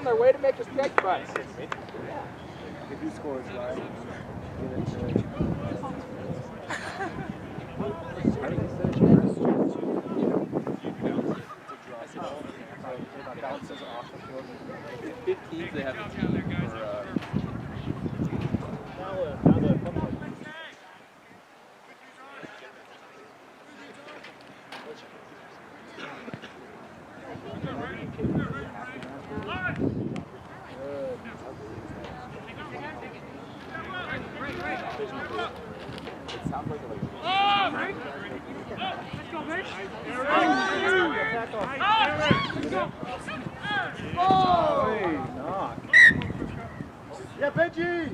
on their way to make us kick butts. If he scores right, get it to bounces off the field. 15th they have to for Yeah, Benji!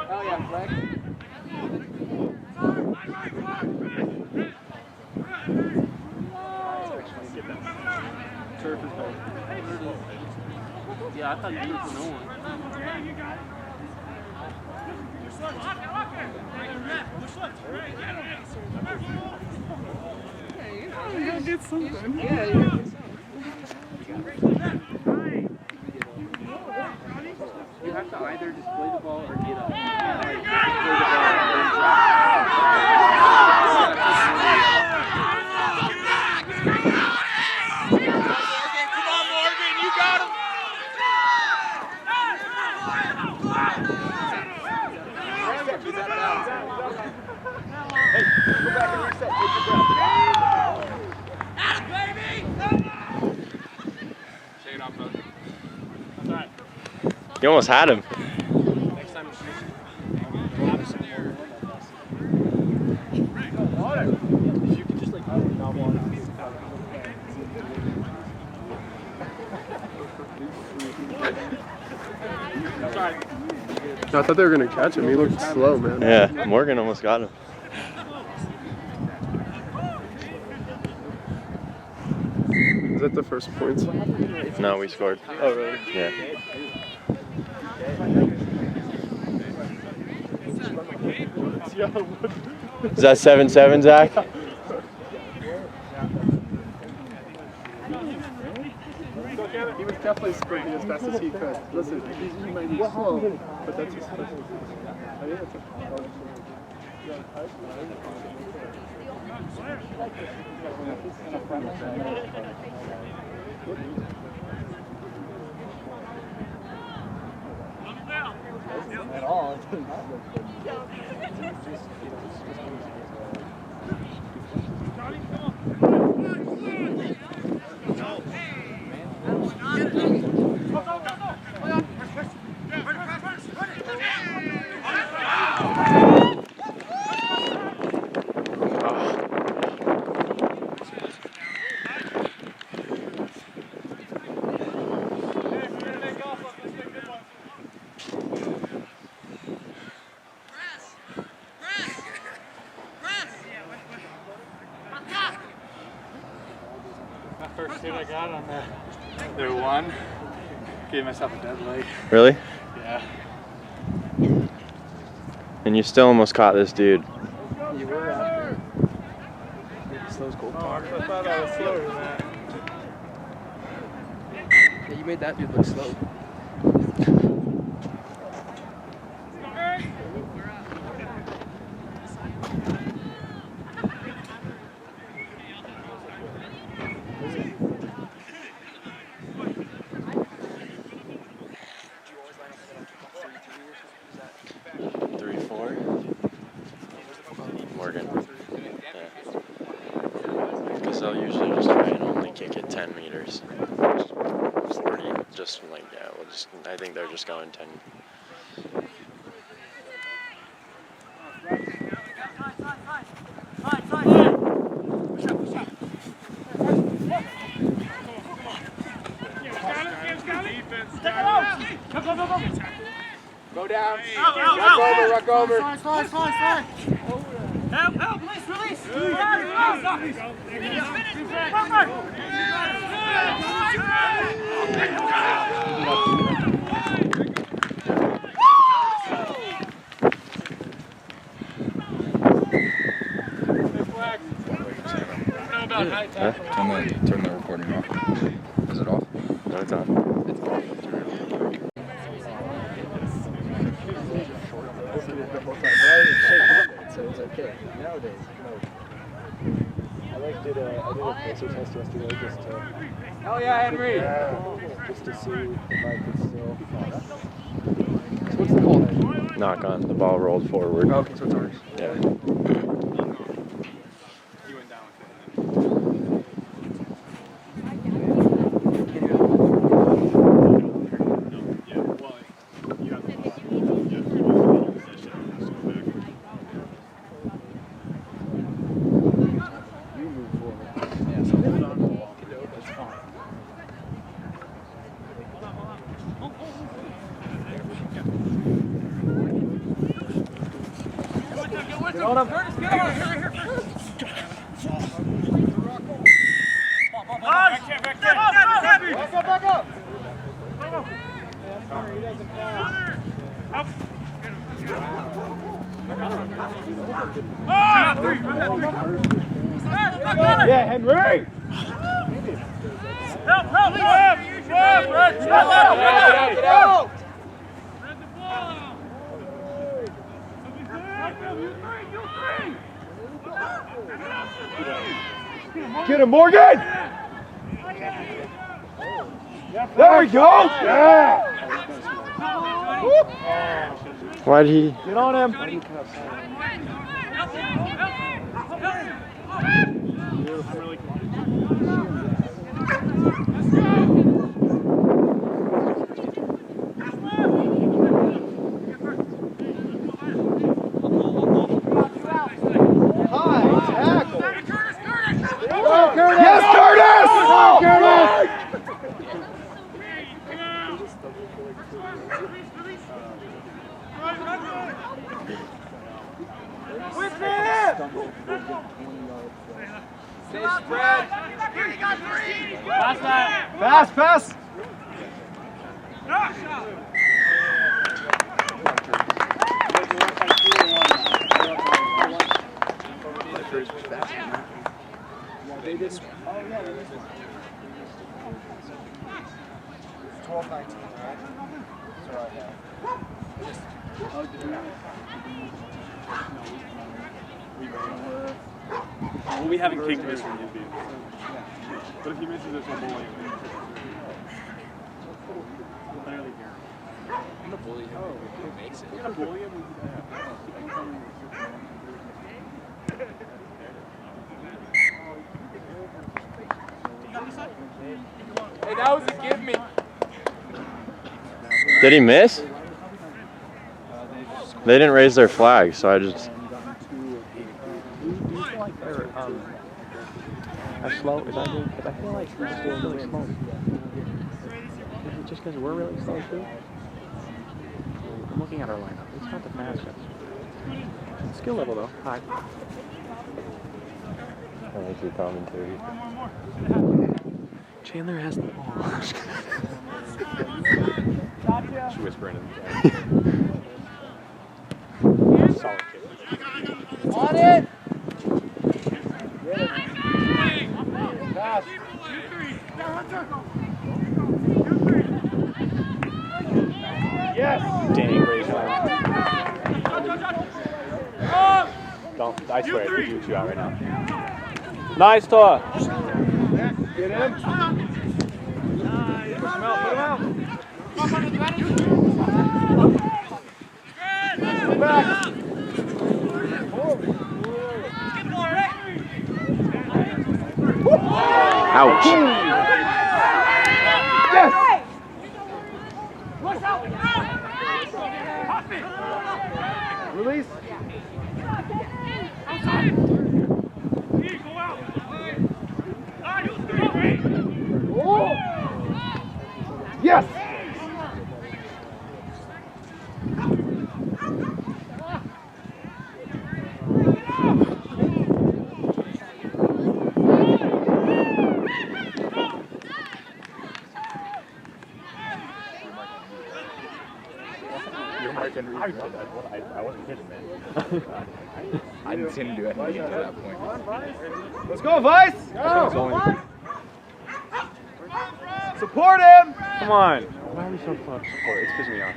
Oh yeah, flag. Turf is better. yeah, I thought you were for no one. You'll get something. Yeah, yeah. You have to either display the ball or get up. You almost had him. I thought they were going to catch him. He looked slow, man. Yeah, Morgan almost got him. Is that the first points? No, we scored. Oh, really? Yeah. Is that 7-7, Zach? He was definitely sprinting as fast as he could. Listen, he might be slow, but that's his specialty. I think that's At all. First hit I got on their one, gave myself a dead leg. Really? Yeah. And you still almost caught this dude. You were after. Slow's cool. Oh, I thought I was slower than that. Yeah, you made that dude look slow. Morgan. Yeah. Because they'll usually just try and only kick it to 10 meters. 40, just like, yeah, I think they're just going 10. Go down. Ruck over. Slide. Help, release. Turn the recording off. Is it off? No, it's on. So it's okay. Nowadays, no. I did a pacer test yesterday just to Hell yeah, Henry. see if I could still. So what's the call then? Knock on. The ball rolled forward. Okay, so it's ours. Yeah. Get on him. Curtis, get on him. Here. Back up. Sorry, he doesn't Yeah, Henry! Help! Get out! Get him, Morgan! There we go! Yeah! Why did he? Get on him! Yes, Curtis! Pass! Vegas. 12-19, right? That's all Well, we haven't kicked this one yet, but if he misses this one, we'll clearly here. I'm gonna bully him. He makes it. You're gonna bully him? Hey, that was a give me. Did he miss? They didn't raise their flag, so I just. Slow? Is that good? Because I feel like we're still really slow. Is it just because we're really slow too? I'm looking at our lineup. It's not the fastest. Skill level though, high. I like your commentary. Chandler has the ball. She's whispering in the solid kick. On it! Yes! Dang, great shot. Don't, I swear, I could you out right now. Nice toss. Get him! Push him out, put him out! Back! Ouch. Yes! You're Mark Henry. I wasn't kidding, man. I didn't see him do anything at that point. Let's go, Vice! Go! Support him! Come on! Why are we so close? It's pissing me off.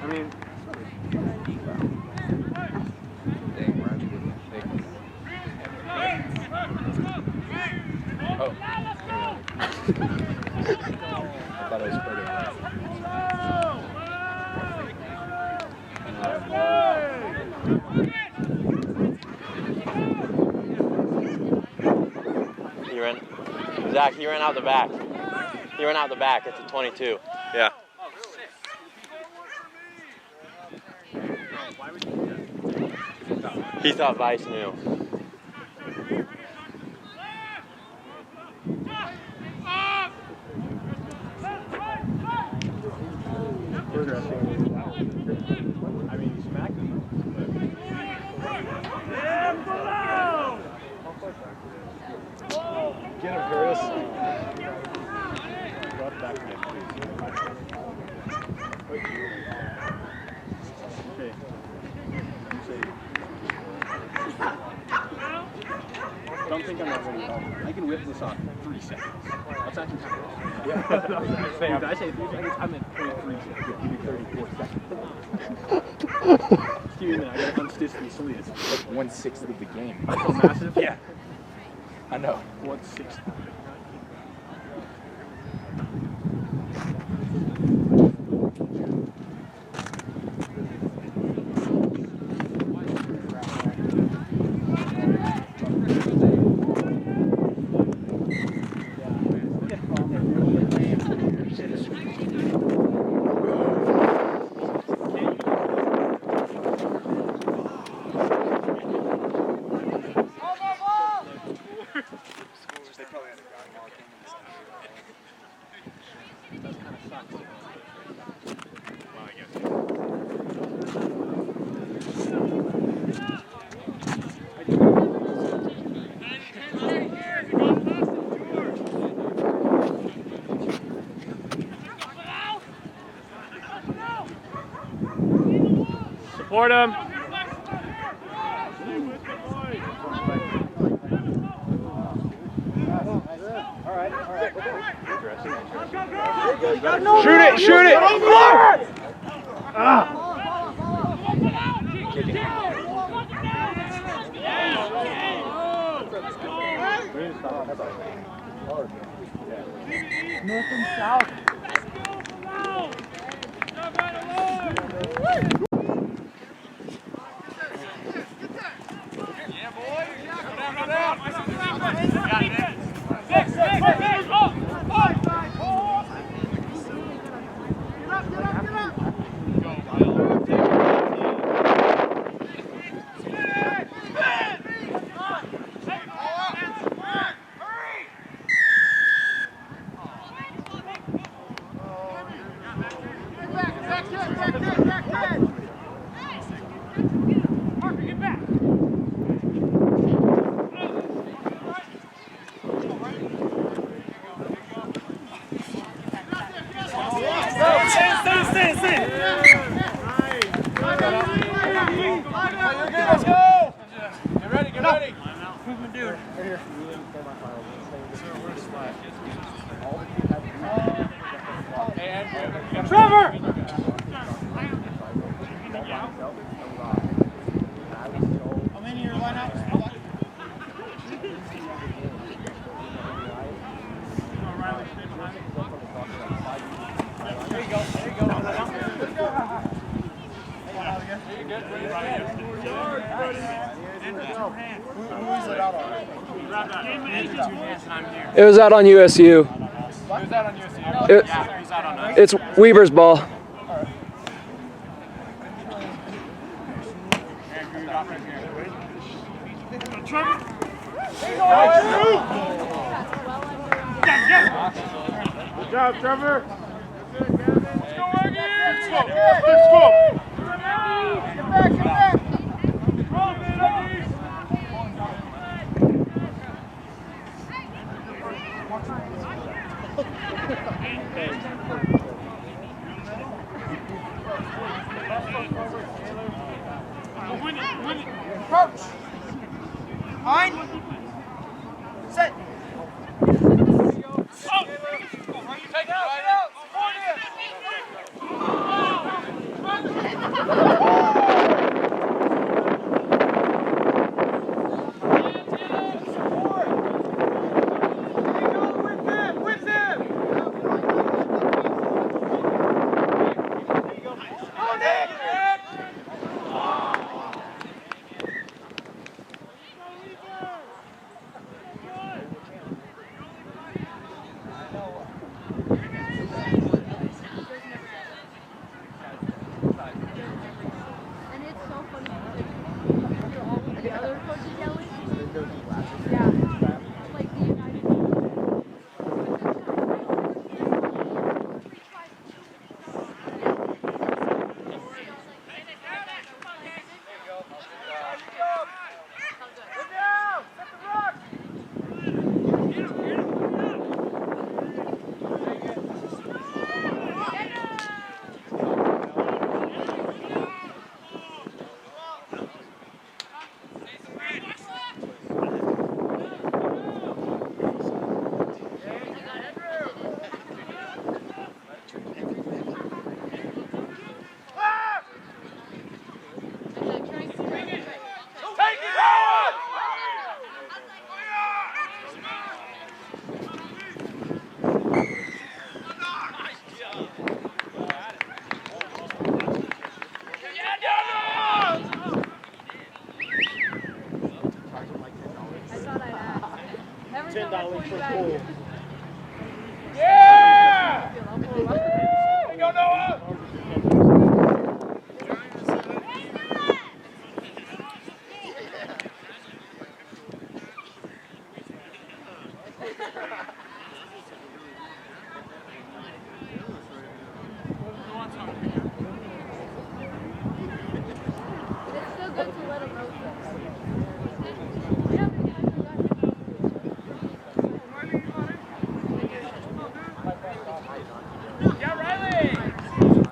I mean, Dang, we're actually good. Oh. I thought it was further. He ran. Zach, he ran out the back. He ran out the back. It's a 22. Yeah. He thought Vice knew. I mean, he smacked him. Get him, Curtis. Drop back again, please. Okay. Don't think I'm not winning at all. I can whip this off in 3 seconds. That's actually kind of Yeah. If I say 3 seconds, I'm at 0.3 seconds. Give me 34 seconds. Excuse me, I gotta unstitch these sleeves. Like 1/6 of the game. So massive? Yeah. I know. 1/6. Support him. Shoot it! Shoot it! Ah! North and south. It was out on USU. It was out on USU. It, Yeah, it was out on us. it's Weaver's ball. Good job, Trevor. Let's go, Aggies. Let's go. Let's go. Get back, get back. Roll, man, Aggies. Win it, win it. Approach. Line. Set. Take it out. Support it. $10 for pool. Yeah! There you go, Noah! Yeah, Riley!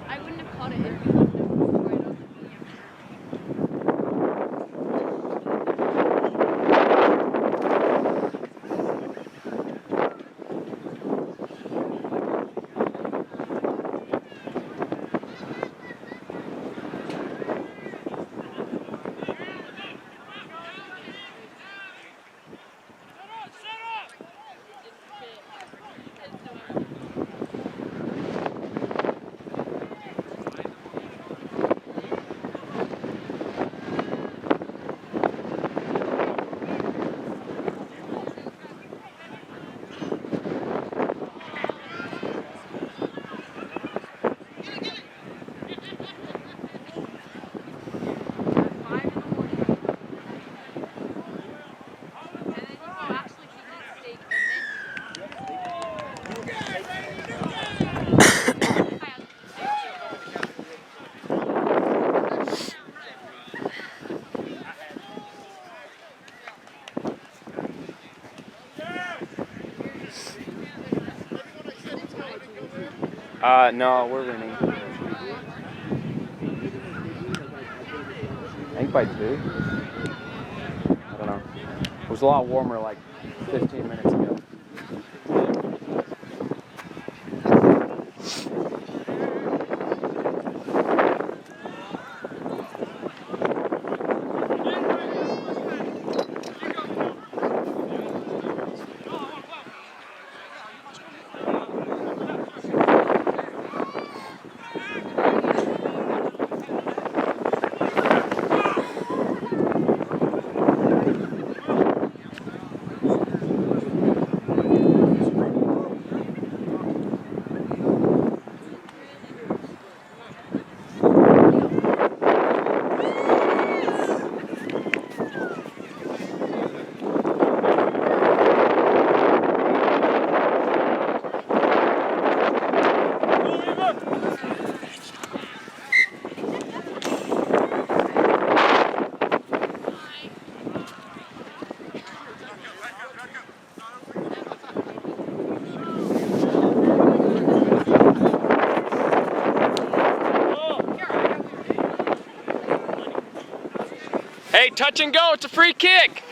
I wouldn't have caught it if you wouldn't have right on the beam. No, we're winning. I think by 2. I don't know. It was a lot warmer like 15 minutes ago. Hey, touch and go, it's a free kick.